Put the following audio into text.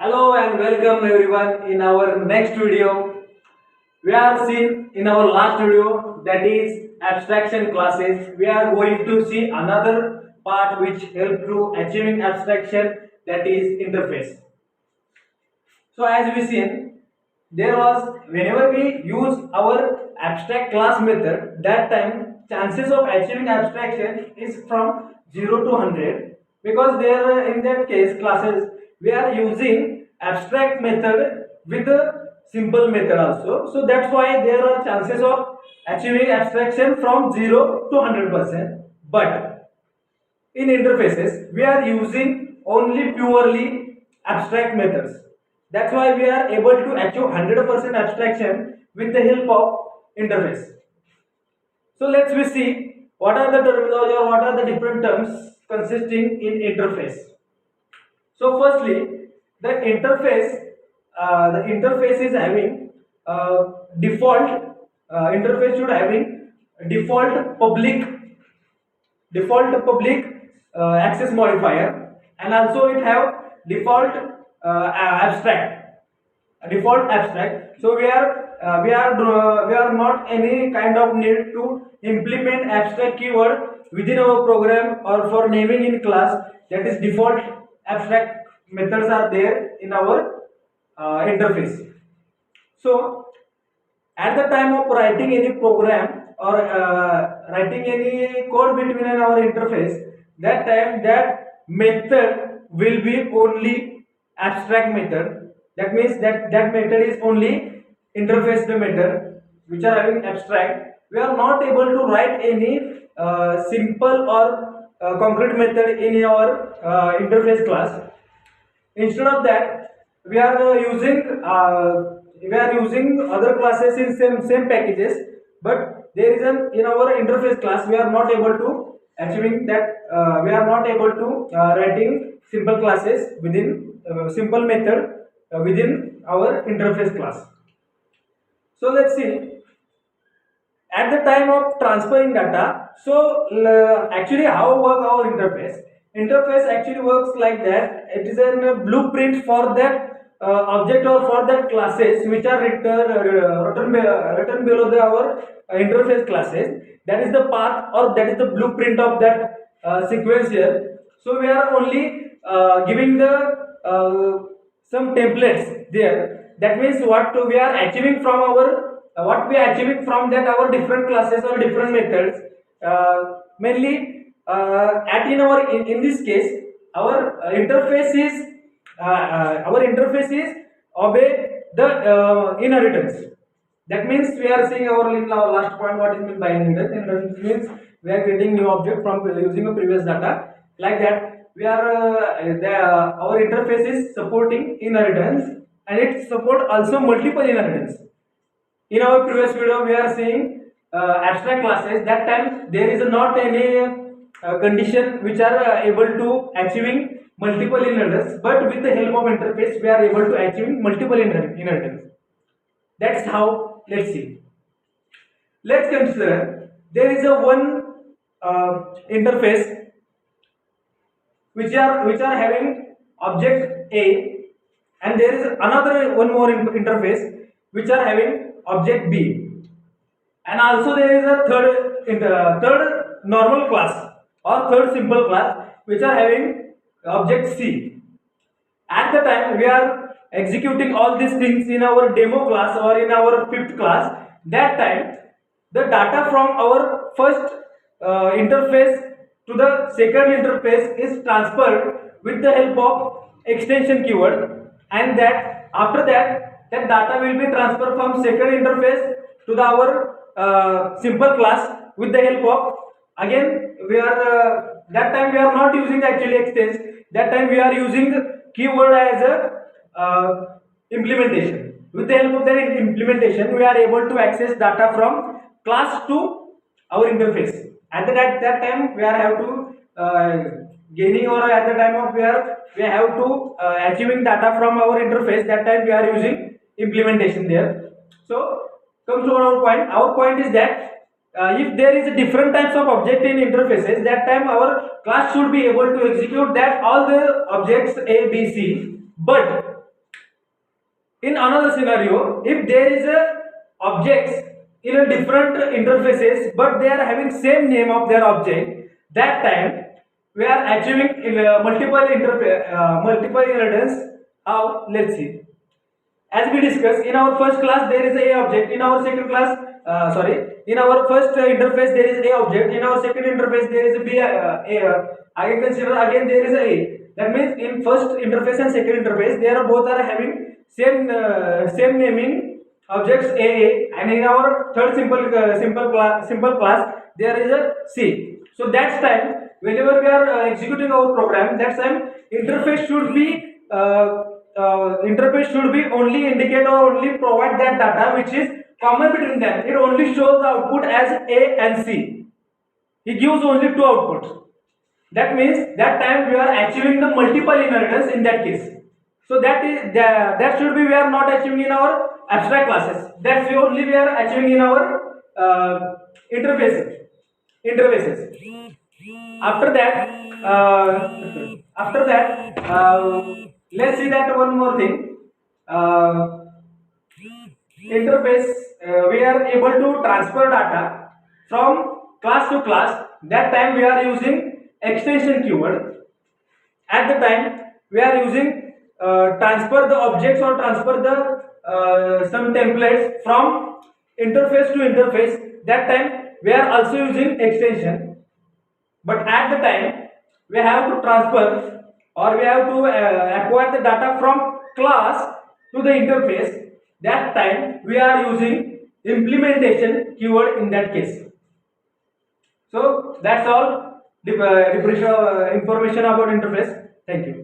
Hello and welcome everyone in our next video. We are seen in our last video, that is abstraction classes. We are going to see another part which help to achieving abstraction, that is interface. So as we seen, there was whenever we use our abstract class method, that time chances of achieving abstraction is from 0 to 100, because there in that case classes we are using abstract method with a simple method also. So that's why there are chances of achieving abstraction from 0 to 100%. But in interfaces, we are using only purely abstract methods. That's why we are able to achieve 100% abstraction with the help of interface. So let's we see what are the terminology or what are the different terms consisting in interface. So firstly, the interface is having default interface should having default public access modifier, and also it have default abstract default abstract. So we are not any kind of need to implement abstract keyword within our program or for naming in class. That is default abstract methods are there in our interface. So at the time of writing any program or writing any code between our interface, that time that method will be only abstract method. That means that method is only interface the method which are having abstract. We are not able to write any simple or concrete method in our interface class. Instead of that, we are using other classes in same packages, but there is an in our interface class we are not able to achieving that. We are not able to writing simple classes within simple method within our interface class. So let's see at the time of transferring data. So actually how work our interface actually works like that. It is a blueprint for that object or for that classes which are written below our interface classes. That is the path or that is the blueprint of that sequence here. So we are only giving the some templates there. That means what we are achieving from our what we are achieving from that our different classes or different methods. Mainly at in this case our interface is obey the inheritance. That means we are seeing our in our last point what is meant by inheritance. Inheritance means we are creating new object from using a previous data. Like that, we are our interface is supporting inheritance, and it support also multiple inheritance. In our previous video, we are seeing abstract classes. That time there is not any condition which are able to achieving multiple inheritance, but with the help of interface, we are able to achieving multiple inheritance. That's how. Let's see. Let's consider there is a one interface which are having object A, and there is another one more interface which are having object B, and also there is a third normal class or third simple class which are having object C. At the time we are executing all these things in our demo class or in our fifth class, that time the data from our first interface to the second interface is transferred with the help of extension keyword, and that after that that data will be transferred from second interface to the our simple class with the help of, again we are that time we are not using actually extends. That time we are using keyword as a implementation. With the help of that implementation, we are able to access data from class to our interface. At that time, we are have to gaining, or at the time of we have to achieving data from our interface. That time we are using implementation there. So comes to our point. Our point is that if there is a different types of object in interfaces, that time our class should be able to execute that all the objects A, B, C. But In another scenario, if there is a objects in a different interfaces but they are having same name of their object, that time we are achieving in multiple inheritance. How? Let's see. As we discussed in our first class, there is a object. In our second class, in our first interface there is a object. In our second interface there is a b. Again consider again there is a. That means in first interface and second interface, they are both are having same naming objects a, and in our third simple class there is a c. So that's time whenever we are executing our program, that time interface should be only indicate or only provide that data which is common between them. It only shows the output as A and C. It gives only two outputs. That means that time we are achieving the multiple inheritance in that case. So that should be we are not achieving in our abstract classes. That's only we are achieving in our interfaces. After that, let's see that one more thing. Interface, we are able to transfer data from class to class. That time we are using extension keyword. At the time we are using transfer the objects or transfer the some templates from interface to interface. That time we are also using extension. But at the time we have to transfer or we have to acquire the data from class to the interface. That time we are using implementation keyword in that case. So that's all information about interface. Thank you.